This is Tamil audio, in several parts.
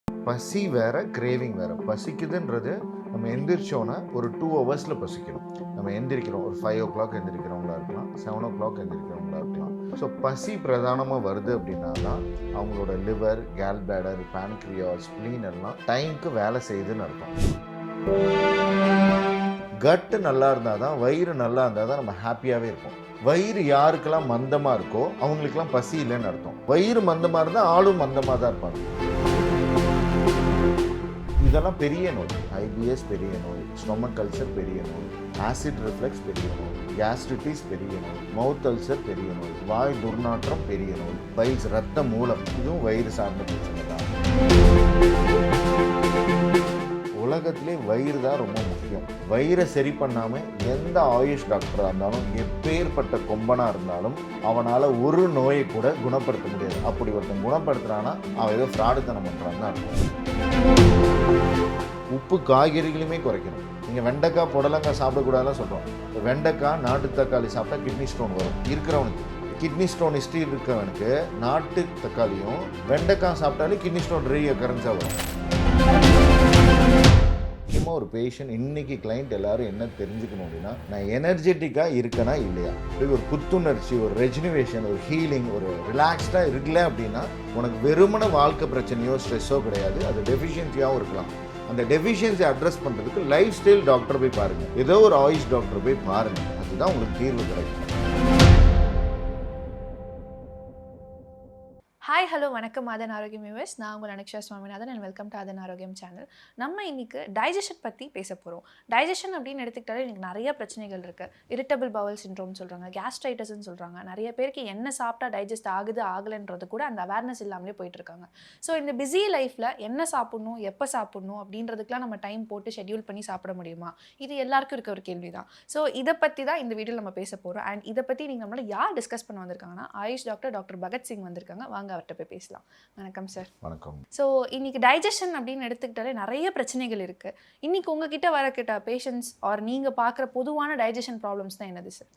பசி வேற, கிரேவிங் வேற. பசிக்குதுன்றது நம்ம எந்திரிச்சோன்னா ஒரு 2 ஹவர்ஸில் பசிக்கணும். நம்ம எந்திரிக்கிறோம், ஒரு 5 o'clock எந்திரிக்கிறவங்களா இருக்கலாம், 7 o'clock எந்திரிக்கிறவங்களா இருக்கலாம். ஸோ பசி பிரதானமாக வருது அப்படின்னா தான் அவங்களோட லிவர், கேல் பேடர், பேன்க்ரியாஸ், ஸ்ப்ளீன் எல்லாம் டைமுக்கு வேலை செய்யுதுன்னு அர்த்தம். கட்டு நல்லா இருந்தால் தான், வயிறு நல்லா இருந்தால் தான் நம்ம ஹாப்பியாகவே இருப்போம். வயிறு யாருக்கெல்லாம் மந்தமாக இருக்கோ அவங்களுக்கெல்லாம் பசி இல்லைன்னு அர்த்தம். வயிறு மந்தமாக இருந்தால் ஆளும் மந்தமாக தான் இருப்பாங்க. இதெல்லாம் பெரிய நோய். ஐபிஎஸ் பெரிய நோய், ஸ்டொமக் அல்சர் பெரிய நோய், ஆசிட் ரிஃப்ளெக்ஸ் பெரிய நோய், கேஸ்ட்ரிட்டிஸ் பெரிய நோய், மவுத் அல்சர் பெரிய நோய், வாய் துர்நாற்றம் பெரிய நோய், பைல்ஸ் ரத்த மூலம், இதுவும் வயிறு சார்ந்த பிரச்சனை தான். உலகத்திலே வயிறு தான் ரொம்ப முக்கியம். வயிறை சரி பண்ணாமல் எந்த ஆயுஷ் டாக்டராக இருந்தாலும், எப்பேற்பட்ட கொம்பனாக இருந்தாலும் அவனால் ஒரு நோயை கூட குணப்படுத்த முடியாது. அப்படி ஒருத்தன் குணப்படுத்துறான்னா அவன் ஏதோ ஃப்ராடுத்தனம் பண்ணுறான்னு தான் இருக்கும். உப்பு காய்கறிகளுமே குறைக்கணும். நீங்கள் வெண்டைக்காய், புடலங்காய் சாப்பிடக்கூடாதுலாம் சொல்கிறோம். வெண்டைக்காய், நாட்டு தக்காளி சாப்பிட்டா கிட்னி ஸ்டோன் வரும். இருக்கிறவனுக்கு கிட்னி ஸ்டோன் ஹிஸ்ட்ரி இருக்கவனுக்கு நாட்டு தக்காளியும் வெண்டைக்காய் சாப்பிட்டாலே கிட்னி ஸ்டோன் ரீஅக்கரன்ஸாக வரும். முக்கியமாக ஒரு பேஷண்ட், இன்னைக்கு கிளைண்ட் எல்லாரும் என்ன தெரிஞ்சுக்கணும் அப்படின்னா, நான் எனர்ஜெட்டிக்காக இருக்கனா இல்லையா, ஒரு புத்துணர்ச்சி, ஒரு ரெஜினிவேஷன், ஒரு ஹீலிங், ஒரு ரிலாக்ஸ்டாக இருக்கல அப்படின்னா உனக்கு வெறுமன வாழ்க்கை பிரச்சனையோ ஸ்ட்ரெஸ்ஸோ கிடையாது, அது டெஃபிஷியன்சியாகவும் இருக்கலாம். அந்த டெஃபிஷியன்சி அட்ரஸ் பண்ணுறதுக்கு லைஃப் ஸ்டைல் டாக்டர் போய் பாருங்கள், ஏதோ ஒரு ஆயுஷ் டாக்டர் போய் பாருங்கள், அதுதான் உங்களுக்கு தீர்வு கிடைக்கும். ஹாய் ஹலோ வணக்கம் ஆதன் ஆரோக்கியம் வியூவர்ஸ். நான் உங்கள் அனுக்ஷா சுவாமிநாதன் அண்ட் வெல்கம் டு ஆதன் ஆரோக்கியம் சேனல். நம்ம இன்னைக்கு டைஜஷன் பற்றி பேச போகிறோம். டைஜஷன் அப்படின்னு எடுத்துக்கிட்டாலே எனக்கு நிறைய பிரச்சனைகள் இருக்குது. இரிட்டபிள் பவல் சிண்ட்ரோம் சொல்கிறாங்க, கேஸ்ட்ரைட்டிஸ்ன்னு சொல்கிறாங்க. நிறைய பேருக்கு என்ன சாப்பிட்டா டைஜஸ்ட் ஆகுது ஆகலைன்றது கூட அந்த அவேர்னஸ் இல்லாமலே போயிட்டுருக்காங்க. ஸோ இந்த பிஸி லைஃப்பில் என்ன சாப்பிட்ணும், எப்போ சாப்பிட்ணும் அப்படின்றதுக்குலாம் நம்ம டைம் போட்டு ஷெட்யூல் பண்ணி சாப்பிட முடியுமா? இது எல்லாருக்கும் இருக்க ஒரு கேள்வி தான். ஸோ இதை பற்றி தான் இந்த வீடியோவில் நம்ம பேச போகிறோம். அண்ட் இதை பற்றி நீங்கள் நம்மளோட யார் டிஸ்கஸ் பண்ண வந்திருக்காங்கன்னா, ஆயுஷ் டாக்டர் பகத்சிங் வந்திருக்காங்க. வாங்க அவர்கிட்ட போய் பேசலாம். வணக்கம் சார். வணக்கம். ஸோ இன்னைக்கு டைஜஷன் அப்படின்னு எடுத்துக்கிட்டாலே நிறைய பிரச்சனைகள் இருக்கு. இன்னைக்கு உங்ககிட்ட வர பேஷண்ட்ஸ் ஆர் நீங்க பார்க்குற பொதுவான டைஜஷன் ப்ராப்ளம்ஸ் தான் என்னது சார்?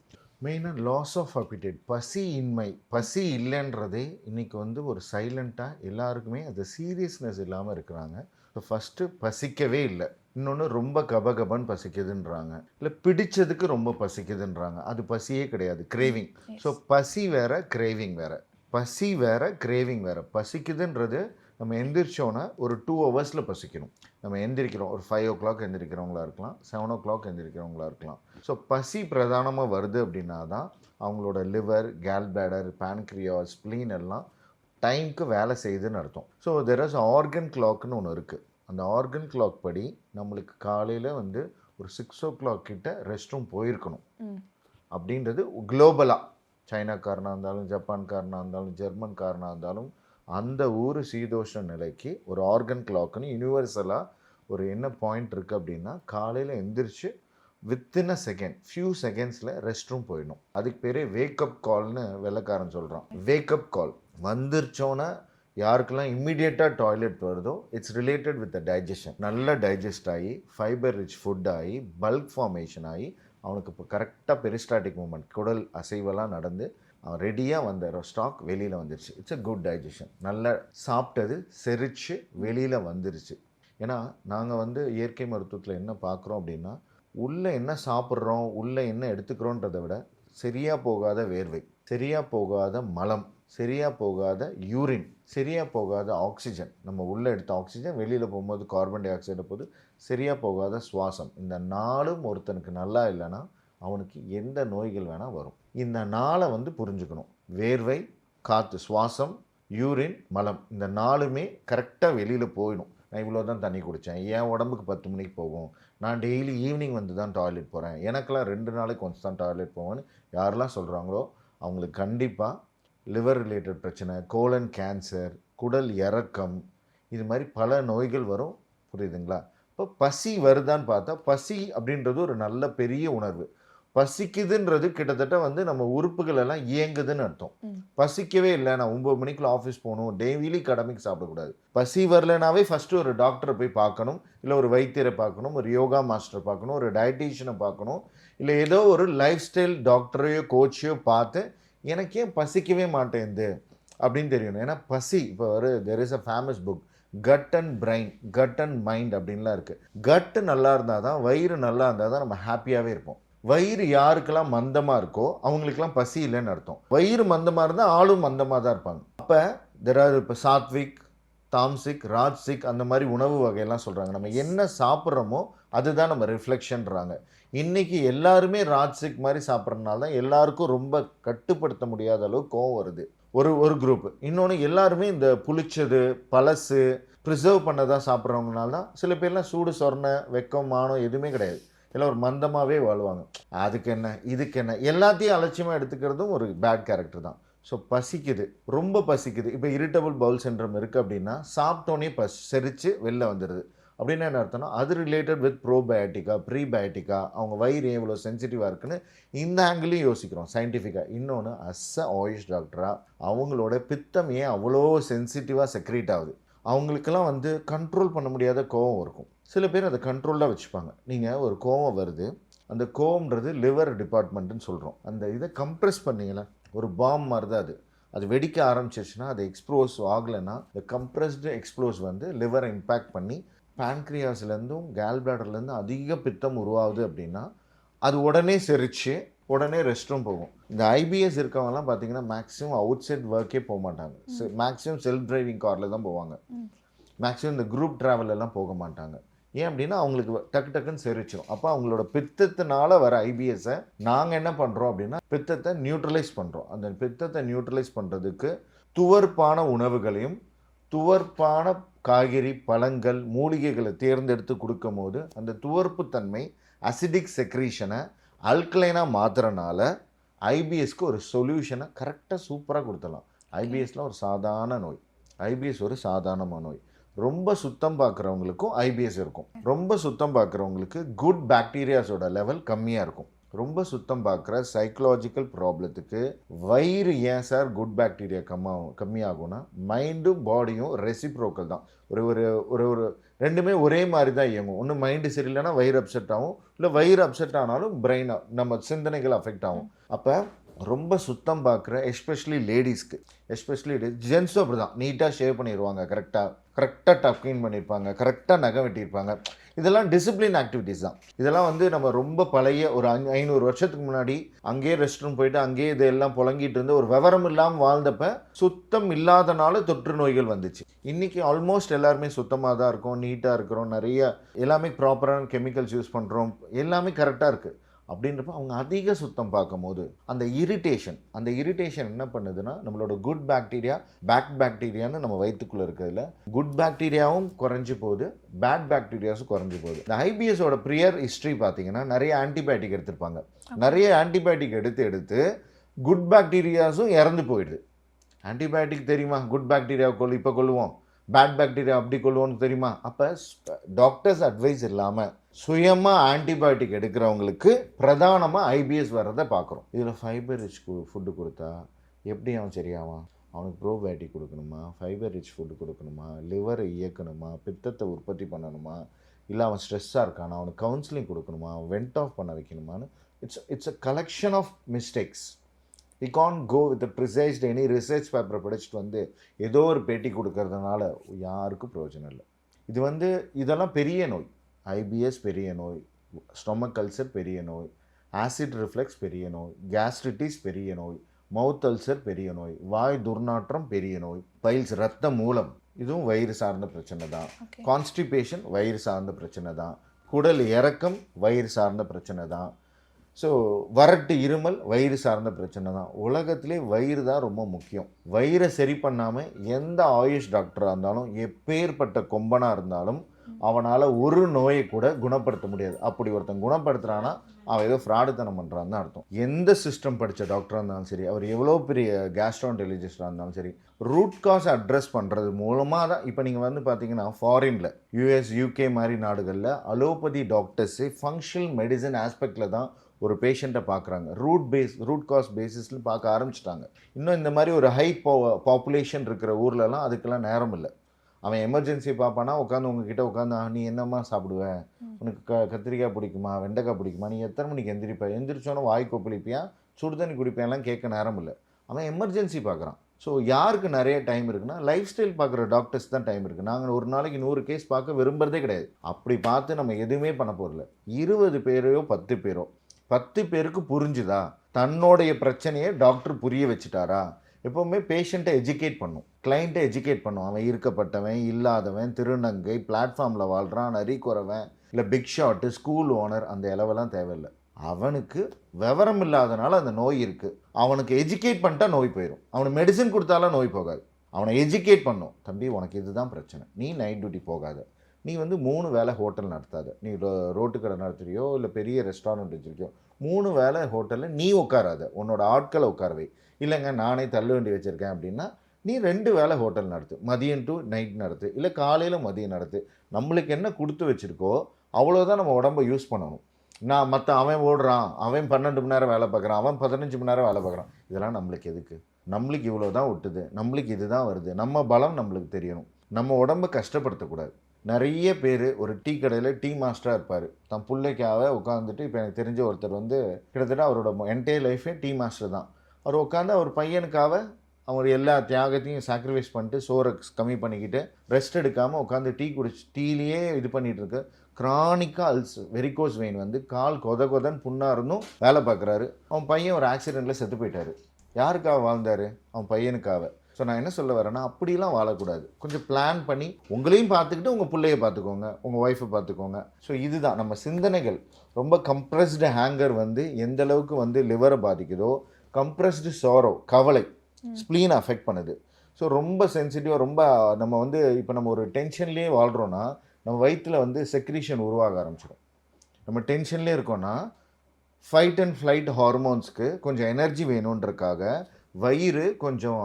மெயினாக லாஸ் ஆஃப் அப்பிடைட், பசி இன்மை. பசி இல்லைன்றதே இன்னைக்கு ஒரு சைலண்ட்டாக எல்லாருக்குமே அது சீரியஸ்னஸ் இல்லாமல் இருக்கிறாங்க. ஸோ ஃபஸ்ட்டு பசிக்கவே இல்லை, இன்னொன்று ரொம்ப கபகபன்னு பசிக்குதுன்றாங்க, இல்லை பிடிச்சதுக்கு ரொம்ப பசிக்குதுன்றாங்க. அது பசியே கிடையாது, கிரேவிங். ஸோ பசி வேற, கிரேவிங் வேற. பசி வேற, கிரேவிங் வேற. பசிக்குதுன்றது நம்ம எந்திரிச்சோன்னா ஒரு 2 ஹவர்ஸில் பசிக்கணும். நம்ம எந்திரிக்கிறோம், ஒரு 5 o'clock எந்திரிக்கிறவங்களா இருக்கலாம், 7 o'clock எந்திரிக்கிறவங்களா இருக்கலாம். ஸோ பசி பிரதானமாக வருது அப்படின்னா தான் அவங்களோட லிவர், கேல் பேடர், பேன்க்ரியாஸ், ஸ்ப்ளீன் எல்லாம் டைமுக்கு வேலை செய்யுதுன்னு அர்த்தம். ஸோ தெர் இஸ் ஆர்கன் கிளாக்னு ஒன்று இருக்குது. அந்த ஆர்கன் கிளாக் படி நம்மளுக்கு காலையில் ஒரு 6 o'clock கிட்ட ரெஸ்ட் ரூம் போயிருக்கணும் அப்படின்றது குளோபலாக. சைனாக்காரனாக இருந்தாலும், ஜப்பான்காரனாக இருந்தாலும், ஜெர்மன்காரனாக இருந்தாலும், அந்த ஊர் சீதோஷ்ண நிலைக்கு ஒரு ஆர்கன் கிளாக்குன்னு யூனிவர்சலாக ஒரு என்ன பாயிண்ட் இருக்குது அப்படின்னா, காலையில் எந்திரிச்சு வித்தின் அ செகண்ட், ஃபியூ செகண்ட்ஸில் ரெஸ்ட் ரூம் போயிடணும். அதுக்கு பேரே வேக்கப் கால்னு வெள்ளைக்காரன் சொல்கிறான். வேக்கப் கால் வந்துருச்சோன்னா யாருக்கெல்லாம் இம்மிடியேட்டாக டாய்லெட் வருதோ, it's related with the digestion. நல்லா டைஜஸ்ட் ஆகி, ஃபைபர் ரிச் ஃபுட் ஆகி, பல்க் ஃபார்மேஷன் ஆகி, அவனுக்கு இப்போ கரெக்டாக பெரிஸ்டாட்டிக் மூமெண்ட், குடல் அசைவெல்லாம் நடந்து அவன் ரெடியாக வந்த ஸ்டாக் வெளியில் வந்துருச்சு. It's a good digestion. நல்லா சாப்பிட்டது செரிச்சு வெளியில் வந்துருச்சு. ஏன்னா நாங்கள் இயற்கை மருத்துவத்தில் என்ன பார்க்குறோம் அப்படின்னா, உள்ளே என்ன சாப்பிட்றோம், உள்ளே என்ன எடுத்துக்கிறோன்றதை விட சரியாக போகாத வேர்வை, சரியாக போகாத மலம், சரியாக போகாத யூரின், சரியாக போகாத ஆக்சிஜன், நம்ம உள்ளே எடுத்த ஆக்சிஜன் வெளியில் போகும்போது கார்பன் டை ஆக்சைடை போது சரியாக போகாத சுவாசம், இந்த 4ம் ஒருத்தனுக்கு நல்லா இல்லைன்னா அவனுக்கு எந்த நோய்கள் வேணால் வரும். இந்த 4 புரிஞ்சுக்கணும். வேர்வை, காற்று, சுவாசம், யூரின், மலம், இந்த 4மே கரெக்டாக வெளியில் போயிடும். நான் இவ்வளோ தான் தண்ணி குடித்தேன், என் உடம்புக்கு 10 மணிக்கு போகும், நான் டெய்லி ஈவினிங் தான் டாய்லெட் போகிறேன், எனக்கெல்லாம் 2 நாளைக்கு கொஞ்சம் தான் டாய்லெட் போவேன்னு யாரெல்லாம் சொல்கிறாங்களோ அவங்களுக்கு கண்டிப்பாக லிவர் ரிலேட்டட் பிரச்சனை, கோலன் கேன்சர், குடல் இறக்கம், இது மாதிரி பல நோய்கள் வரும். புரியுதுங்களா? இப்போ பசி வருதான்னு பார்த்தா, பசி அப்படின்றது ஒரு நல்ல பெரிய உணர்வு. பசிக்குதுன்றது கிட்டத்தட்ட நம்ம உறுப்புகள் எல்லாம் இயங்குதுன்னு அர்த்தம். பசிக்கவே இல்லை, நான் 9 மணிக்குள்ள ஆஃபீஸ் போகணும், டெய்லி கடமைக்கு சாப்பிடக்கூடாது. பசி வரலனாவே ஃபஸ்ட்டு ஒரு டாக்டரை போய் பார்க்கணும், இல்லை ஒரு வைத்தியரை பார்க்கணும், ஒரு யோகா மாஸ்டரை பார்க்கணும், ஒரு டயட்டீஷியனை பார்க்கணும், இல்லை ஏதோ ஒரு லைஃப் ஸ்டைல் டாக்டரையோ கோச்சையோ பார்த்து எனக்கு ஏன் பசிக்கவே மாட்டேங்குது அப்படின்னு தெரியணும். ஏன்னா பசி இப்போ there is a famous book, gut and brain, gut and mind அப்படின்லாம் இருக்குது. கட்டு நல்லா இருந்தால் தான், வயிறு நல்லா இருந்தால் தான் நம்ம ஹாப்பியாகவே இருப்போம். வயிறு யாருக்கெல்லாம் மந்தமாக இருக்கோ அவங்களுக்கெல்லாம் பசி இல்லைன்னு அர்த்தம். வயிறு மந்தமாக இருந்தால் ஆளும் மந்தமாக தான் இருப்பாங்க. அப்போ இப்போ சாத்விக், தாம்சிக், ராஜ்சிக் அந்த மாதிரி உணவு வகையெல்லாம் சொல்கிறாங்க. நம்ம என்ன சாப்பிட்றோமோ அதுதான் நம்ம ரிஃப்ளெக்ஷன்றாங்க. இன்றைக்கி எல்லாருமே ராஜ்சிக் மாதிரி சாப்பிட்றதுனால தான் எல்லாருக்கும் ரொம்ப கட்டுப்படுத்த முடியாத அளவு கோவம் வருது. ஒரு குரூப். இன்னொன்று எல்லாருமே இந்த புளிச்சது, பழசு, ப்ரிசர்வ் பண்ணதாக சாப்பிட்றவங்கனால தான் சில பேர்லாம் சூடு சொரணை, வெக்கம், மானம் எதுவுமே கிடையாது. எல்லாம் ஒரு மந்தமாகவே வாழ்வாங்க. அதுக்கு என்ன, இதுக்கு என்ன, எல்லாத்தையும் அலட்சியமாக எடுத்துக்கிறதும் ஒரு பேட் கேரக்டர் தான். ஸோ பசிக்குது, ரொம்ப பசிக்குது. இப்போ இரிட்டபிள் பவுல் சிண்ட்ரோம் இருக்குது அப்படின்னா சாப்பிட்டோன்னே செரித்து வெளில வந்துடுது. அப்படின்னா என்ன அர்த்தம்னா அது ரிலேட்டட் வித் ப்ரோபயோட்டிக்கா, ப்ரீபயோட்டிக்கா, அவங்க வயிறு எவ்வளோ சென்சிட்டிவாக இருக்குன்னு இந்த ஆங்கிளையும் யோசிக்கிறோம் சயின்டிஃபிக்காக. இன்னொன்று ஆயுஷ் டாக்டராக அவங்களோட பித்தம் ஏன் அவ்வளோ சென்சிட்டிவாக செக்ரேட் ஆகுது. அவங்களுக்கெல்லாம் கண்ட்ரோல் பண்ண முடியாத கோவம் இருக்கும். சில பேர் அதை கண்ட்ரோலாக வச்சுப்பாங்க. நீங்கள் ஒரு கோவம் வருது, அந்த கோவம்ன்றது லிவர் டிபார்ட்மெண்ட்டுன்னு சொல்கிறோம். அந்த இதை கம்ப்ரெஸ் பண்ணிங்களா, ஒரு பாம் மாதிரி தான் அது. அது வெடிக்க ஆரம்பிச்சிருச்சுன்னா, அது எக்ஸ்ப்ளோஸ் ஆகலைன்னா, இந்த கம்ப்ரெஸ்டு எக்ஸ்ப்ளோஸ் லிவரை இம்பேக்ட் பண்ணி பேன்க்ரியாஸ்லேருந்தும் கேல் பிளாடர்லேருந்தும் அதிக பித்தம் உருவாகுது அப்படின்னா அது உடனே செரிச்சு உடனே ரெஸ்ட் ரூம் போகும். இந்த ஐபிஎஸ் இருக்கவங்கலாம் பார்த்தீங்கன்னா மேக்ஸிமம் அவுட் சைட் ஒர்க்கே போக மாட்டாங்க. மேக்ஸிமம் செல்ஃப் டிரைவிங் காரில் தான் போவாங்க. மேக்ஸிமம் இந்த குரூப் ட்ராவலெல்லாம் போக மாட்டாங்க. ஏன் அப்படின்னா அவங்களுக்கு டக்கு டக்குன்னு செரிச்சிடும். அப்போ அவங்களோட பித்தத்தினால வர ஐபிஎஸ்ஸை நாங்கள் என்ன பண்ணுறோம் அப்படின்னா பித்தத்தை நியூட்ரலைஸ் பண்ணுறோம். அந்த பித்தத்தை நியூட்ரலைஸ் பண்ணுறதுக்கு துவர்ப்பான உணவுகளையும் துவர்ப்பான காய்கறி, பழங்கள், மூலிகைகளை தேர்ந்தெடுத்து கொடுக்கும் போது அந்த துவர்ப்பு தன்மை அசிடிக் செக்ரீஷனை அல்கலைனாக மாற்றுறனால ஐபிஎஸ்க்கு ஒரு சொல்யூஷனை கரெக்டாக சூப்பராக கொடுத்துடலாம். ஐபிஎஸ்லாம் ஒரு சாதாரண நோய். ஐபிஎஸ் ஒரு சாதாரணமான நோய். ரொம்ப சுத்தம் பார்க்குறவங்களுக்கும் ஐபிஎஸ் இருக்கும். ரொம்ப சுத்தம் பார்க்குறவங்களுக்கு குட் பாக்டீரியாஸோட லெவல் கம்மியாக இருக்கும். ரொம்ப சுத்தம் பார்க்குற சைக்கலாஜிக்கல் ப்ராப்ளத்துக்கு வயிறு ஏன் சார் குட் பாக்டீரியா கம்மியாகும்னா மைண்டும் பாடியும் ரெசிப்ரோக்கல் தான். ஒரு ஒரு ஒரு ஒரு ரெண்டுமே ஒரே மாதிரி தான் இயங்கும். ஒன்று மைண்டு சரியில்லைன்னா வயிறு அப்செட் ஆகும், இல்லை வயிறு அப்செட் ஆனாலும் பிரெயின் நம்ம சிந்தனைகள் அஃபெக்ட் ஆகும். அப்போ ரொம்ப சுத்தம் பார்க்குற எஸ்பெஷலி லேடிஸ்க்கு, எஸ்பெஷலி ஜென்ஸும் அப்படி தான் நீட்டாக ஷேவ் பண்ணிடுவாங்க, கரெக்டாக டப் க்ளீன் பண்ணியிருப்பாங்க, கரெக்டாக நகம் வெட்டியிருப்பாங்க. இதெல்லாம் டிசிப்ளின் ஆக்டிவிட்டீஸ் தான். இதெல்லாம் நம்ம ரொம்ப பழைய ஒரு 500 வருஷத்துக்கு முன்னாடி அங்கேயே ரெஸ்ட் ரூம் போயிட்டு அங்கேயே இதெல்லாம் புழங்கிட்டு இருந்து ஒரு விவரம் இல்லாமல் வாழ்ந்தப்ப சுத்தம் இல்லாதனால தொற்று நோய்கள் வந்துச்சு. இன்றைக்கி ஆல்மோஸ்ட் எல்லாருமே சுத்தமாக தான் இருக்கோம், நீட்டாக இருக்கிறோம், நிறைய எல்லாமே ப்ராப்பரான கெமிக்கல்ஸ் யூஸ் பண்ணுறோம், எல்லாமே கரெக்டாக இருக்குது. அப்படின்றப்ப அவங்க அதிக சுத்தம் பார்க்கும் போது அந்த இரிட்டேஷன் என்ன பண்ணுதுன்னா நம்மளோட குட் பாக்டீரியா, பேட் பாக்டீரியான்னு நம்ம வயிற்றுக்குள்ளே இருக்கிறதுல குட் பாக்டீரியாவும் குறைஞ்சி போகுது, பேட் பாக்டீரியாஸும் குறைஞ்சி போகுது. இந்த ஐபிஎஸோட ப்ரியர் ஹிஸ்ட்ரி பார்த்தீங்கன்னா நிறைய ஆன்டிபயோட்டிக் எடுத்திருப்பாங்க. நிறைய ஆன்டிபயோட்டிக் எடுத்து குட் பாக்டீரியாஸும் இறந்து போயிடுது. ஆன்டிபயோட்டிக் தெரியுமா, குட் பாக்டீரியா இப்போ கொள்ளுவோம், பேட் பாக்டீரியா அப்படி கொள்ளுவோன்னு தெரியுமா. அப்போ டாக்டர்ஸ் அட்வைஸ் இல்லாமல் சுயமாக ஆன்டிபயோட்டிக் எடுக்கிறவங்களுக்கு பிரதானமாக ஐபிஎஸ் வர்றதை பார்க்குறோம். இதில் ஃபைபர் ரிச் ஃபுட்டு கொடுத்தா எப்படி அவன் சரியாவான்? அவனுக்கு ப்ரோபயோட்டிக் கொடுக்கணுமா, ஃபைபர் ரிச் ஃபுட்டு கொடுக்கணுமா, லிவரை இயக்கணுமா, பித்தத்தை உற்பத்தி பண்ணணுமா, இல்லை அவன் ஸ்ட்ரெஸ்ஸாக இருக்கானா, அவனுக்கு கவுன்சிலிங் கொடுக்கணுமா, வெண்ட் ஆஃப் பண்ண வைக்கணுமான்னு it's a collection of mistakes. We can't go with a precised any research paper படிச்சுட்டு ஏதோ ஒரு பேட்டி கொடுக்கறதுனால யாருக்கும் பிரயோஜனம் இல்லை. இதெல்லாம் பெரிய நோய். ஐபிஎஸ் பெரிய நோய், ஸ்டொமக் அல்சர் பெரிய நோய், ஆசிட் ரிஃப்ளெக்ஸ் பெரிய நோய், கேஸ்ட்ரிட்டிஸ் பெரிய நோய், மவுத் அல்சர் பெரிய நோய், வாய் துர்நாற்றம் பெரிய நோய், பைல்ஸ் ரத்த மூலம் இதுவும் வயிறு சார்ந்த பிரச்சனை தான், கான்ஸ்டிபேஷன் வயிறு சார்ந்த பிரச்சனை தான், குடல் இறக்கம் வயிறு சார்ந்த பிரச்சனை தான், ஸோ வறட்டு இருமல் வயிறு சார்ந்த பிரச்சனை தான். உலகத்திலே வயிறு தான் ரொம்ப முக்கியம். வயிறை சரி பண்ணாமல் எந்த ஆயுஷ் டாக்டராக இருந்தாலும் எப்பேற்பட்ட கொம்பனாக இருந்தாலும் அவனால் ஒரு நோயை கூட குணப்படுத்த முடியாது. அப்படி ஒருத்தன் குணப்படுத்துகிறான்னா அவன் ஏதோ ஃப்ராடுத்தனம் பண்ணுறான்னு தான் அர்த்தம். எந்த சிஸ்டம் படித்த டாக்டராக இருந்தாலும் சரி, அவர் எவ்வளோ பெரிய கேஸ்ட்ரோன்டெலிஜிஸ்டாக இருந்தாலும் சரி, ரூட் காஸ் அட்ரஸ் பண்ணுறது மூலமாக தான். இப்போ நீங்கள் பார்த்தீங்கன்னா ஃபாரினில் யூஎஸ், யூகே மாதிரி நாடுகளில் அலோபதி டாக்டர்ஸு ஃபங்க்ஷனல் மெடிசன் ஆஸ்பெக்டில் தான் ஒரு பேஷண்ட்டை பார்க்குறாங்க. ரூட் காஸ் பேசிஸில் பார்க்க ஆரம்பிச்சிட்டாங்க. இன்னும் இந்த மாதிரி ஒரு ஹை பாப்புலேஷன் இருக்கிற ஊர்லலாம் அதுக்கெல்லாம் நேரம் இல்லை. அவன் எமர்ஜென்சி பார்ப்பானா உட்காந்து உட்காந்து நீ என்னம்மா சாப்பிடுவேன், உனக்கு கத்திரிக்காய் பிடிக்குமா, வெண்டைக்காய் பிடிக்குமா, நீ எத்தனை மணிக்கு எந்திரிச்சோன்னே வாய் கொப்பளிப்பியா, சுடு தண்ணி குடிப்பேன்லாம் கேட்க நேரம் இல்லை. அவன் எமர்ஜென்சி பார்க்குறான். ஸோ யாருக்கு நிறைய டைம் இருக்குன்னா லைஃப் ஸ்டைல் பார்க்குற டாக்டர்ஸ் தான் டைம் இருக்குது. நாங்கள் ஒரு நாளைக்கு 100 கேஸ் பார்க்க விரும்புறதே கிடையாது. அப்படி பார்த்து நம்ம எதுவுமே பண்ண போகிறதில்ல. 20 பேரையோ 10 பேரோ 10 பேருக்கு புரிஞ்சுதா, தன்னுடைய பிரச்சனையை டாக்டர் புரிய வச்சுட்டாரா. எப்போவுமே பேஷண்ட்டை எஜுகேட் பண்ணும், கிளைண்ட்டை எஜுகேட் பண்ணும். அவன் இருக்கப்பட்டவன், இல்லாதவன், திருநங்கை, பிளாட்ஃபார்மில் வாழ்கிறான், நரிக்குறவன், இல்லை பிக் ஷாட்டு, ஸ்கூல் ஓனர், அந்த இலவெல்லாம் தேவையில்லை. அவனுக்கு விவரம் இல்லாதனால அந்த நோய் இருக்குது. அவனுக்கு எஜுகேட் பண்ணிட்டா நோய் போயிடும். அவனுக்கு மெடிசன் கொடுத்தாலும் நோய் போகாது. அவனை எஜுகேட் பண்ணும். தம்பி, உனக்கு இதுதான் பிரச்சனை, நீ நைட் டியூட்டி போகாத, நீ 3 வேளை ஹோட்டல் நடத்தாத, நீ ரோட்டு கடை நடத்துறியோ இல்லை பெரிய ரெஸ்டாரண்ட் வச்சுருக்கியோ 3 வேளை ஹோட்டலில் நீ உட்காராத, உன்னோட ஆட்களை உட்கார வை. இல்லைங்க நானே தள்ளு வண்டி வச்சுருக்கேன் அப்படின்னா நீ 2 வேளை ஹோட்டல் நடத்து, மதியம் டு நைட் நடத்து, இல்லை காலையில் மதியம் நடத்து. நம்மளுக்கு என்ன கொடுத்து வச்சுருக்கோ அவ்வளோதான் நம்ம உடம்பை யூஸ் பண்ணணும். நான் அவன் ஓடுறான், அவன் 12 மணி நேரம் வேலை பார்க்குறான், அவன் 15 மணி நேரம் வேலை பார்க்குறான், இதெல்லாம் நம்மளுக்கு எதுக்கு? நம்மளுக்கு இவ்வளோ தான் ஒட்டுது, நம்மளுக்கு இது தான் வருது. நம்ம பலம் நம்மளுக்கு தெரியணும். நம்ம உடம்பை கஷ்டப்படுத்தக்கூடாது. நிறைய பேர் ஒரு டீ கடையில் டீ மாஸ்டராக இருப்பார். தன் பிள்ளைக்காக உட்காந்துட்டு, இப்போ எனக்கு தெரிஞ்ச ஒருத்தர் கிட்டத்தட்ட அவரோட என்டையர் லைஃபே டீ மாஸ்டர் தான். அவர் உட்காந்து அவர் பையனுக்காக அவர் எல்லா தியாகத்தையும் சாக்ரிஃபைஸ் பண்ணிட்டு சோறை கம்மி பண்ணிக்கிட்டு ரெஸ்ட் எடுக்காமல் உட்காந்து டீ குடிச்சு டீலேயே இது பண்ணிகிட்டு இருக்கு. கிரானிக்காக வெரிகோஸ் வெயின் கால் கொதன்னு புண்ணாக இருந்தும் வேலை பார்க்குறாரு. அவன் பையன் ஒரு ஆக்சிடெண்ட்டில் செத்து போயிட்டார். யாருக்காக வாழ்ந்தார்? அவன் பையனுக்காக. ஸோ நான் என்ன சொல்ல வரேன்னா, அப்படிலாம் வாழக்கூடாது. கொஞ்சம் பிளான் பண்ணி உங்களையும் பார்த்துக்கிட்டு உங்கள் பிள்ளைய பார்த்துக்கோங்க, உங்கள் ஒய்ஃபை பார்த்துக்கோங்க. ஸோ இதுதான் நம்ம சிந்தனைகள். ரொம்ப கம்ப்ரெஸ்டு ஹேங்கர் எந்த அளவுக்கு லிவரை பாதிக்குதோ, கம்ப்ரெஸ்டு சாரோ, கவலை, ஸ்ப்ளீனை அஃபெக்ட் பண்ணுது. ஸோ ரொம்ப சென்சிட்டிவாக, ரொம்ப நம்ம இப்போ நம்ம ஒரு டென்ஷன்லேயே வாழ்கிறோன்னா நம்ம வயிற்றில் செக்ரீஷன் உருவாக ஆரம்பிச்சிடும். நம்ம டென்ஷன்லேயே இருக்கோன்னா ஃபைட் அண்ட் ஃப்ளைட் ஹார்மோன்ஸ்க்கு கொஞ்சம் எனர்ஜி வேணுன்றக்காக வயிறு கொஞ்சம்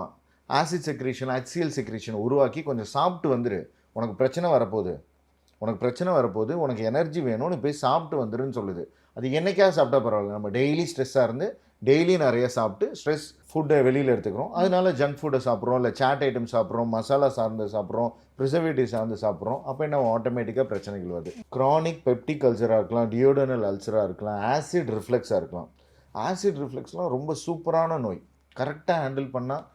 ஆசிட் செக்ரீஷன், HCl செக்ரீஷன் உருவாக்கி கொஞ்சம் சாப்பிட்டு வந்துரு, உனக்கு பிரச்சனை வரப்போகுது, உனக்கு எனர்ஜி வேணும்னு போய் சாப்பிட்டு வந்துருன்னு சொல்லுது. அது என்னைக்காவது சாப்பிட்டா பரவாயில்ல. நம்ம டெய்லி ஸ்ட்ரெஸ்ஸாக இருந்து டெய்லி நிறைய சாப்பிட்டு ஸ்ட்ரெஸ் ஃபுட்டை வெளியில் எடுத்துக்கிறோம். அதனால ஜங்க் ஃபுட்டை சாப்பிட்றோம், இல்லை சாட் ஐட்டம் சாப்பிட்றோம், மசாலா சார்ந்து சாப்பிட்றோம், ப்ரிசர்வேட்டிவ் சார்ந்து சாப்பிட்றோம். அப்போ என்ன ஆட்டோமேட்டிக்காக பிரச்சனைகள் வருது. க்ரானிக் பெப்டிக் அல்சராக இருக்கலாம், டியோடனல் அல்சராக இருக்கலாம், ஆசிட் ரிஃப்ளெக்ஸாக இருக்கலாம். ஆசிட் ரிஃப்ளெக்ஸ்லாம் ரொம்ப சூப்பரான நோய். கரெக்டாக ஹேண்டில் பண்ணால்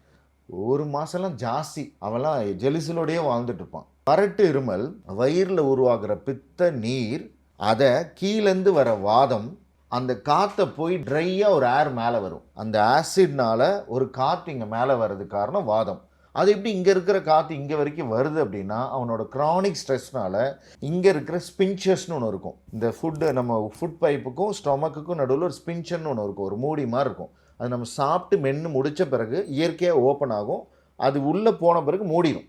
1 மாதம்லாம் ஜாஸ்தி அவெல்லாம் ஜெலிசிலோடையே வாழ்ந்துட்டு இருப்பான். வறட்டு இருமல், வயிறில் உருவாகிற பித்த நீர், அதை கீழேருந்து வர வாதம், அந்த காற்றை போய் ட்ரையாக ஒரு ஏர் மேலே வரும். அந்த ஆசிட்னால ஒரு காற்று இங்கே மேலே வர்றதுக்கு காரணம் வாதம். அது எப்படி இங்கே இருக்கிற காற்று இங்கே வரைக்கும் வருது அப்படின்னா, அவனோட க்ரானிக் ஸ்ட்ரெஸ்னால இங்கே இருக்கிற ஸ்பின்ச்சர்ஸ்னு ஒன்று இருக்கும். இந்த நம்ம ஃபுட் பைப்புக்கும் ஸ்டொமக்குக்கும் நடுவில் ஒரு ஸ்பின்ச்சர்னு ஒன்று இருக்கும், ஒரு மூடி மாதிரி இருக்கும். அது நம்ம சாப்பிட்டு மென்று முடித்த பிறகு இயற்கையாக ஓப்பன் ஆகும். அது உள்ளே போன பிறகு மூடிடும்.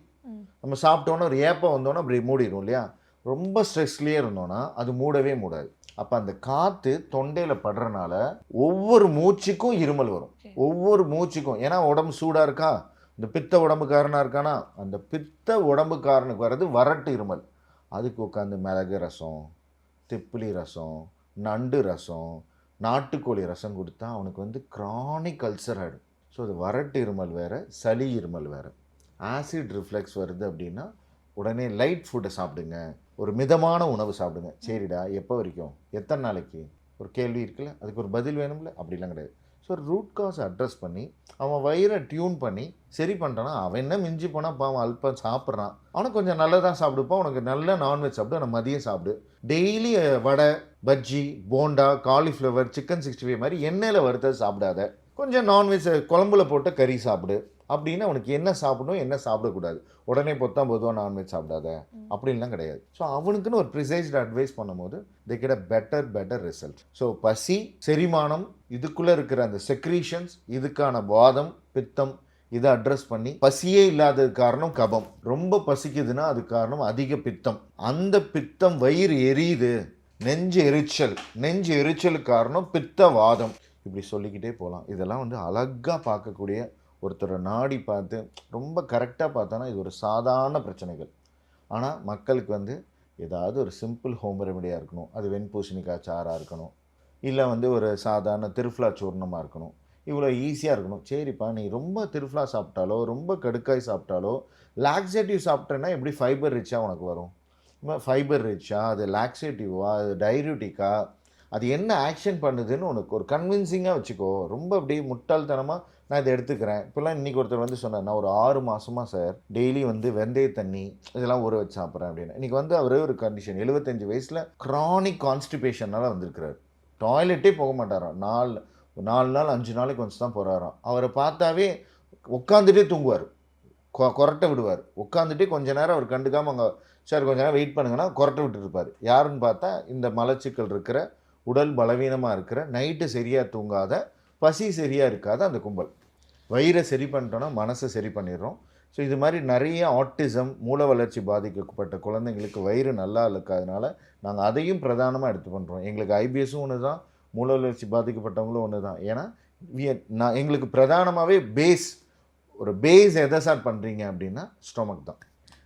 நம்ம சாப்பிட்டோன்னே ஒரு ஏப்பம் வந்தோன்னா அப்படி மூடிடும் இல்லையா. ரொம்ப ஸ்ட்ரெஸ்லேயே இருந்தோன்னா அது மூடவே மூடாது. அப்போ அந்த காற்று தொண்டையில் படுறனால ஒவ்வொரு மூச்சுக்கும் இருமல் வரும். ஒவ்வொரு மூச்சுக்கும். ஏன்னா உடம்பு சூடாக இருக்கா, இந்த பித்த உடம்புக்காரனாக இருக்கானா, அந்த பித்த உடம்புக்காரனுக்கு வர்றது வறட்டு இருமல். அதுக்கு உட்காந்து மிளகு ரசம், திப்பிலி ரசம், நண்டு ரசம், நாட்டுக்கோழி ரசம் கொடுத்தா அவனுக்கு க்ரானிக் அல்சர் ஆகிடும். ஸோ அது வறட்டு இருமல் வேறு, சளி இருமல் வேறு. ஆசிட் ரிஃப்ளெக்ஸ் வருது அப்படின்னா உடனே லைட் ஃபுட்டை சாப்பிடுங்க, ஒரு மிதமான உணவு சாப்பிடுங்க. சரிடா, எப்போ வரைக்கும், எத்தனை நாளைக்கு, ஒரு கேள்வி இருக்குல்ல, அதுக்கு ஒரு பதில் வேணும்ல. அப்படிலாம் கிடையாது. ஸோ ரூட் காஸை அட்ரஸ் பண்ணி அவன் வயிறை டியூன் பண்ணி சரி பண்ணிட்டான்னா, அவன் என்ன மிஞ்சி போனால் பாவம் அல்பம் சாப்பிட்றான், அவனுக்கு கொஞ்சம் நல்லதாக சாப்பிடுப்பான். உனக்கு நல்ல நான்வெஜ் சாப்பிடு, நம்ம மதியம் சாப்பிடு. டெய்லி வடை, பஜ்ஜி, போண்டா, காலிஃப்ளவர், சிக்கன் 65 மாதிரி எண்ணெயில் வறுத்தது சாப்பிடாத. கொஞ்சம் நான்வெஜ் குழம்புல போட்டு கறி சாப்பிடு. அப்படின்னு அவனுக்கு என்ன சாப்பிடணும், என்ன சாப்பிடக்கூடாது. உடனே பொதுவாக நான்வெஜ் சாப்பிடாத அப்படின்லாம் கிடையாது. ஸோ அவனுக்குன்னு ஒரு ப்ரிசைஸ்டு அட்வைஸ் பண்ணும்போது they get a better result. So பசி, செரிமானம், இதுக்குள்ளே இருக்கிற அந்த செக்ரீஷன்ஸ், இதுக்கான வாதம், பித்தம், இதை அட்ரஸ் பண்ணி, பசியே இல்லாதது காரணம் கபம். ரொம்ப பசிக்குதுன்னா அது காரணம் அதிக பித்தம். அந்த பித்தம் வயிறு எரியுது, நெஞ்சு எரிச்சலுக்கு காரணம் பித்த வாதம். இப்படி சொல்லிக்கிட்டே போகலாம். இதெல்லாம் அழகாக பார்க்கக்கூடிய ஒருத்தரை நாடி பார்த்து ரொம்ப கரெக்டாக பார்த்தானா இது ஒரு சாதாரண பிரச்சனைகள். ஆனால் மக்களுக்கு ஏதாவது ஒரு சிம்பிள் ஹோம் ரெமடியாக இருக்கணும். அது வெண்பூசணிக்காய் சாராக இருக்கணும், இல்லை ஒரு சாதாரண திருஃப்ளா சூர்ணமாக இருக்கணும். இவ்வளோ ஈஸியாக இருக்கணும். சரிப்பா, நீ ரொம்ப திருஃப்ளா சாப்பிட்டாலோ ரொம்ப கடுக்காய் சாப்பிட்டாலோ லாக்ஸேட்டிவ் சாப்பிட்டேன்னா எப்படி ஃபைபர் ரிச்சாக உனக்கு வரும்? ஃபைபர் ரிச்சா, அது லாக்ஸேட்டிவா, அது டைரியூட்டிக்கா, அது என்ன ஆக்ஷன் பண்ணுதுன்னு உனக்கு ஒரு கன்வின்சிங்காக வச்சுக்கோ. ரொம்ப அப்படியே முட்டாள்தனமாக நான் இதை எடுத்துக்கிறேன். இப்போல்லாம் இன்றைக்கி ஒருத்தர் வந்து சொன்னார், நான் ஒரு 6 மாதமாக சார் டெய்லி வந்து வெந்தய தண்ணி இதெல்லாம் ஊற வச்சு சாப்பிட்றேன் அப்படின்னு. இன்றைக்கி வந்து அவரே ஒரு கண்டிஷன் 75 வயசில் க்ரானிக் கான்ஸ்டிபேஷனால் வந்திருக்கிறார். டாய்லெட்டே போக மாட்டாராம். 4 நாள் 5 நாளைக்கு கொஞ்சம் தான் போகிறாராம். அவரை பார்த்தாவே உட்காந்துட்டே தூங்குவார், கொரட்டை விடுவார். உட்காந்துட்டே கொஞ்ச நேரம் அவர் கண்டுக்காமல் அங்கே சார் கொஞ்ச நேரம் வெயிட் பண்ணுங்கன்னா கொரட்டை விட்டுட்டு இருப்பார். யாருன்னு பார்த்தா இந்த மலச்சிக்கல் இருக்கிற, உடல் பலவீனமாக இருக்கிற, நைட்டு சரியாக தூங்காத, பசி சரியாக இருக்காத அந்த கும்பல். வயிறை சரி பண்ணிட்டோன்னா மனசை சரி பண்ணிடுறோம். ஸோ இது மாதிரி நிறைய ஆட்டிசம், மூளை வளர்ச்சி பாதிக்கப்பட்ட குழந்தைங்களுக்கு வயிறு நல்லா இருக்காதனால நாங்கள் அதையும் பிரதானமாக எடுத்து பண்ணுறோம். எங்களுக்கு ஐபிஎஸும் ஒன்று தான், மூளை வளர்ச்சி பாதிக்கப்பட்டவங்களும் ஒன்று தான். ஏன்னா எங்களுக்கு பிரதானமாகவே ஒரு பேஸ் எதை ஸ்டார்ட் பண்ணுறீங்க அப்படின்னா ஸ்டொமக் தான்.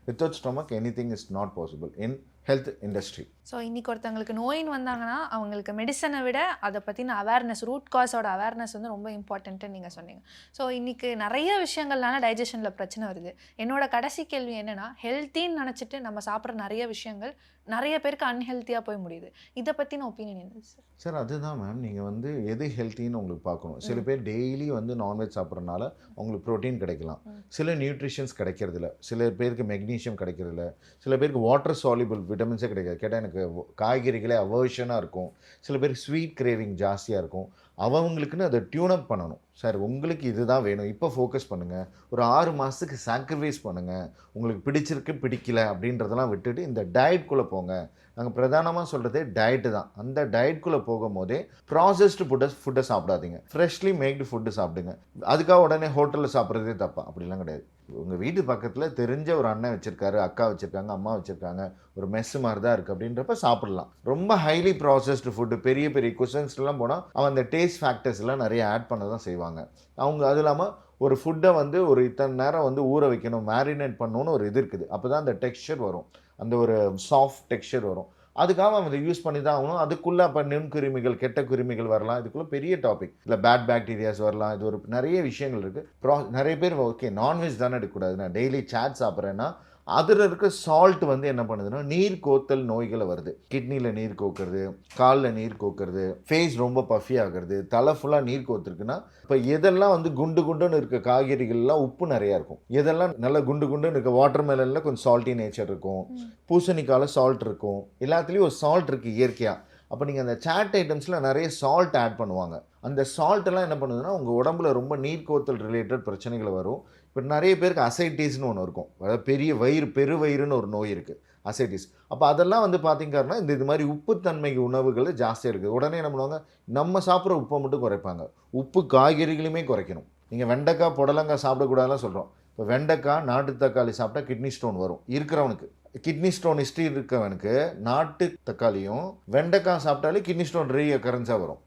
Without stomach anything is not possible in health industry. So இன்றைக்கி ஒருத்தவங்களுக்கு நோயின்னு வந்தாங்கன்னா அவங்களுக்கு மெடிசனை விட அதை பற்றின அவேர்னஸ், ரூட் காஸோட அவேர்னஸ் வந்து ரொம்ப இம்பார்ட்டன்ட்டுன்னு நீங்கள் சொன்னீங்க. ஸோ இன்றைக்கி நிறைய விஷயங்கள்னால டைஜஷனில் பிரச்சனை வருது. என்னோட கடைசி கேள்வி என்னென்னா, ஹெல்த்தின்னு நினச்சிட்டு நம்ம சாப்பிட்ற நிறைய விஷயங்கள் நிறைய பேருக்கு அன்ஹெல்த்தியாக போய் முடியுது. இதை பற்றின ஒப்பீனியன் என்ன சார்? சார் அதுதான் மேம், நீங்கள் வந்து எது ஹெல்த்தின்னு உங்களுக்கு பார்க்கணும். சில பேர் டெய்லி வந்து நான்வெஜ் சாப்பிட்றதுனால அவங்களுக்கு ப்ரோட்டீன் கிடைக்கலாம், சில நியூட்ரிஷன்ஸ் கிடைக்கிறதில்ல, சில பேருக்கு மெக்னீஷியம் கிடைக்கிறதில்ல, சில பேருக்கு வாட்டர் சால்யூபிள் விட்டமின்ஸே கிடைக்காது. கேட்டால் எனக்கு காய்கறிகளே அவர்ஷனாக இருக்கும், சில பேருக்கு ஸ்வீட் கிரேவிங் ஜாஸ்தியாக இருக்கும். அவங்களுக்குன்னு அதை டியூனப் பண்ணணும். சார் உங்களுக்கு இதுதான் வேணும், இப்போ ஃபோக்கஸ் பண்ணுங்கள், ஒரு 6 மாதத்துக்கு சாக்ரிஃபைஸ் பண்ணுங்கள், உங்களுக்கு பிடிச்சிருக்கு பிடிக்கல அப்படின்றதெல்லாம் விட்டுட்டு இந்த டயட்குள்ளே போங்க. நாங்கள் பிரதானமாக சொல்கிறதே டயட்டு தான். அந்த டயட்குள்ளே போகும்போதே ப்ராசஸ்டு ஃபுட்டை சாப்பிடாதீங்க, ஃப்ரெஷ்லி மேக்டு ஃபுட்டு சாப்பிடுங்க. அதுக்காக உடனே ஹோட்டலில் சாப்பிட்றதே தப்பா? அப்படிலாம் கிடையாது. உங்கள் வீட்டு பக்கத்தில் தெரிஞ்ச ஒரு அண்ணன் வச்சுருக்காரு, அக்கா வச்சுருக்காங்க, அம்மா வச்சுருக்காங்க, ஒரு மெஸ்ஸு மாதிரி தான் இருக்குது அப்படின்றப்ப சாப்பிட்லாம். ரொம்ப ஹைலி ப்ராசஸ்டு ஃபுட்டு பெரிய பெரிய குஷன்ஸ்லாம் போனால் அவன் அந்த டேஸ்ட் ஃபேக்டர்ஸ்லாம் நிறைய ஆட் பண்ண தான் செய்வாங்க. அவங்க அது இல்லாமல் ஒரு ஃபுட்டை வந்து ஒரு இத்தனை நேரம் வந்து ஊற வைக்கணும், மேரினேட் பண்ணணும்னு ஒரு இது இருக்குது. அப்போ தான் அந்த டெக்ஸ்சர் வரும், அந்த ஒரு சாஃப்ட் டெக்ஸ்சர் வரும். அதுக்காக அவங்க யூஸ் பண்ணி தான் ஆகணும். அதுக்குள்ளே அப்போ நுண்கிருமிகள், கெட்ட கிருமிகள் வரலாம். இதுக்குள்ளே பெரிய டாபிக் இல்லை, பேட் பாக்டீரியாஸ் வரலாம். இது ஒரு நிறைய விஷயங்கள் இருக்குது. நிறைய பேர் ஓகே நான்வெஜ் தானே எடுக்கக்கூடாது, நான் டெய்லி சாட் சாப்பிட்றேன்னா அதில் இருக்க சால்ட் வந்து என்ன பண்ணுதுன்னா நீர் கோத்தல் நோய்களை வருது. கிட்னியில் நீர் கோக்கிறது, காலில் நீர் கோக்கிறது, ஃபேஸ் ரொம்ப பஃபி ஆகிறது, தலை ஃபுல்லாக நீர் கோத்துருக்குன்னா இப்போ எதெல்லாம் வந்து குண்டு குண்டுன்னு இருக்க காய்கறிகள்லாம் உப்பு நிறையா இருக்கும், எதெல்லாம் நல்லா குண்டு குண்டுன்னு இருக்க வாட்டர் மெலனில் கொஞ்சம் சால்ட்டி நேச்சர் இருக்கும், பூசணிக்கால சால்ட் இருக்கும், எல்லாத்துலேயும் ஒரு சால்ட் இருக்குது இயற்கையாக. அப்போ நீங்கள் அந்த சாட் ஐட்டம்ஸில் நிறைய சால்ட் ஆட் பண்ணுவாங்க. அந்த சால்ட்டெல்லாம் என்ன பண்ணுதுன்னா உங்கள் உடம்புல ரொம்ப நீர் கோத்தல் ரிலேட்டட் பிரச்சனைகள் வரும். இப்போ நிறைய பேருக்கு அசைட்டிஸ்னு ஒன்று இருக்கும், அதாவது பெரிய வயிறு, பெருவயிறுன்னு ஒரு நோய் இருக்குது, அசைட்டிஸ். அப்போ அதெல்லாம் வந்து பார்த்திங்கன்னா இது மாதிரி உப்புத்தன்மை உணவுகள் ஜாஸ்தியாக இருக்குது. உடனே என்ன பண்ணுவாங்க, நம்ம சாப்பிட்ற உப்பை மட்டும் குறைப்பாங்க, உப்பு காய்கறிகளையுமே குறைக்கணும். நீங்கள் வெண்டைக்காய் புடலங்காய் சாப்பிடக்கூடாதுலாம் சொல்கிறோம். இப்போ வெண்டைக்காய், நாட்டு தக்காளி சாப்பிட்டா கிட்னி ஸ்டோன் வரும் இருக்கிறவனுக்கு. கிட்னி ஸ்டோன் ஹிஸ்ட்ரி இருக்கவனுக்கு நாட்டு தக்காளியும் வெண்டைக்காய் சாப்பிட்டாலே கிட்னி ஸ்டோன் ரீஅக்கரன்ஸாக வரும்.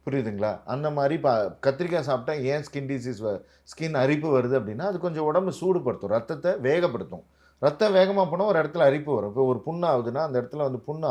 புரியுதுங்களா? அந்த மாதிரி கத்திரிக்காய் சாப்பிட்டா ஏன் ஸ்கின் டிசீஸ், ஸ்கின் அரிப்பு வருது அப்படின்னா அது கொஞ்சம் உடம்பு சூடுபடுத்தும், ரத்தத்தை வேகப்படுத்தும். ரத்தம் வேகமாக போனால் ஒரு இடத்துல அரிப்பு வரும். இப்போ ஒரு புண்ணு ஆகுதுன்னா அந்த இடத்துல வந்து புண்ணு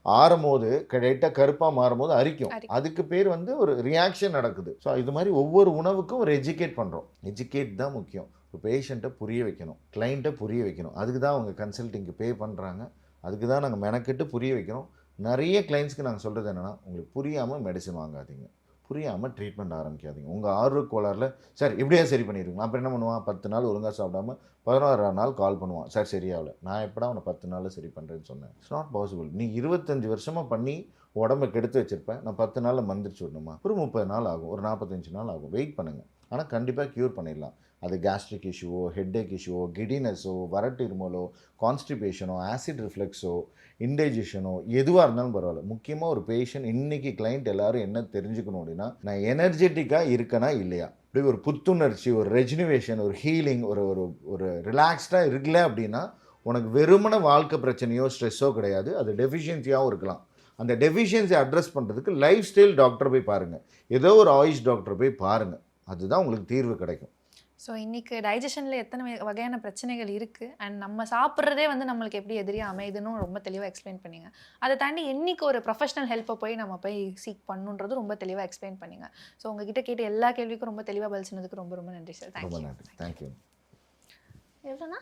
ஆறும்போது லைட்டாக கருப்பாக மாறும்போது அரிக்கும். அதுக்கு பேர் வந்து ஒரு ரியாக்ஷன் நடக்குது. ஸோ இது மாதிரி ஒவ்வொரு உணவுக்கும் ஒரு எஜுகேட் பண்ணுறோம். எஜுகேட் தான் முக்கியம். ஒரு பேஷண்ட்டை புரிய வைக்கணும், கிளைண்ட்டை புரிய வைக்கணும். அதுக்கு தான் அவங்க கன்சல்டிங்க்கு பே பண்ணுறாங்க, அதுக்கு தான் நாங்கள் மெனக்கெட்டு புரிய வைக்கிறோம். நிறைய கிளைண்ட்ஸ்க்கு நாங்கள் சொல்கிறது என்னென்னா, உங்களுக்கு புரியாமல் மெடிசன் வாங்காதீங்க, புரியாமல் ட்ரீட்மெண்ட் ஆரம்பிக்காதீங்க. உங்கள் ஆர்வ கோளாறில் சார் இப்படியே சரி பண்ணிடுங்க. அப்புறம் என்ன பண்ணுவான், 10 நாள் ஒழுங்காக சாப்பிடாம 11ஆம் நாள் கால் பண்ணுவான், சார் சரியாகல, நான் எப்படா அவனை 10 நாளில் சரி பண்ணுறேன்னு சொன்னேன். It's not possible. நீ 25 வருஷமாக பண்ணி உடம்பை கெடுத்து வச்சுருப்பேன், நான் 10 நாளில் மந்திரிச்சு விடணுமா? ஒரு 30 நாள் ஆகும், ஒரு 45 நாள் ஆகும். வெயிட் பண்ணுங்கள், ஆனால் கண்டிப்பாக க்யூர் பண்ணிடலாம். அது கேஸ்ட்ரிக் இஷ்யூவோ, ஹெட்டேக் இஷ்யூவோ, கிடினஸோ, வறட்டு இருமலோ, கான்ஸ்டிபேஷனோ, ஆசிட் ரிஃப்ளெக்ஸோ, இன்டைஜஷனோ, எதுவாக இருந்தாலும் பரவாயில்ல. முக்கியமாக ஒரு பேஷண்ட் இன்றைக்கி கிளைண்ட் எல்லோரும் என்ன தெரிஞ்சுக்கணும் அப்படின்னா, நான் எனர்ஜெட்டிக்காக இருக்கனா இல்லையா, இப்படி ஒரு புத்துணர்ச்சி, ஒரு ரெஜினுவேஷன், ஒரு ஹீலிங், ஒரு ஒரு ரிலாக்ஸ்டாக இருக்கல அப்படின்னா உனக்கு வெறுமன வாழ்க்கை பிரச்சனையோ ஸ்ட்ரெஸ்ஸோ கிடையாது, அது டெஃபிஷியன்சியாகவும் இருக்கலாம். அந்த டெஃபிஷியன்சி அட்ரஸ் பண்ணுறதுக்கு லைஃப் ஸ்டைல் டாக்டர் போய் பாருங்கள், ஏதோ ஒரு ஆயுஷ் டாக்டர் போய் பாருங்கள், அதுதான் உங்களுக்கு தீர்வு கிடைக்கும். ஸோ இன்றைக்கி டைஜஷனில் எத்தனை வகையான பிரச்சனைகள் இருக்குது அண்ட் நம்ம சாப்பிட்றதே வந்து நம்மளுக்கு எப்படி எதிரியாக அமையுதுன்னு ரொம்ப தெளிவாக எக்ஸ்பிளைன் பண்ணிங்க. அதை தாண்டி என்றைக்கு ஒரு ப்ரொஃபஷனல் ஹெல்ப்பை போய் நம்ம போய் சீக் பண்ணுன்றது ரொம்ப தெளிவாக எக்ஸ்பிளைன் பண்ணிங்க. ஸோ உங்ககிட்ட கேட்ட எல்லா கேள்விக்கும் ரொம்ப தெளிவாக பதில் சொன்னதுக்கு ரொம்ப ரொம்ப நன்றி சார். தேங்க்யூ. தேங்க்யூ. எவ்வளோண்ணா?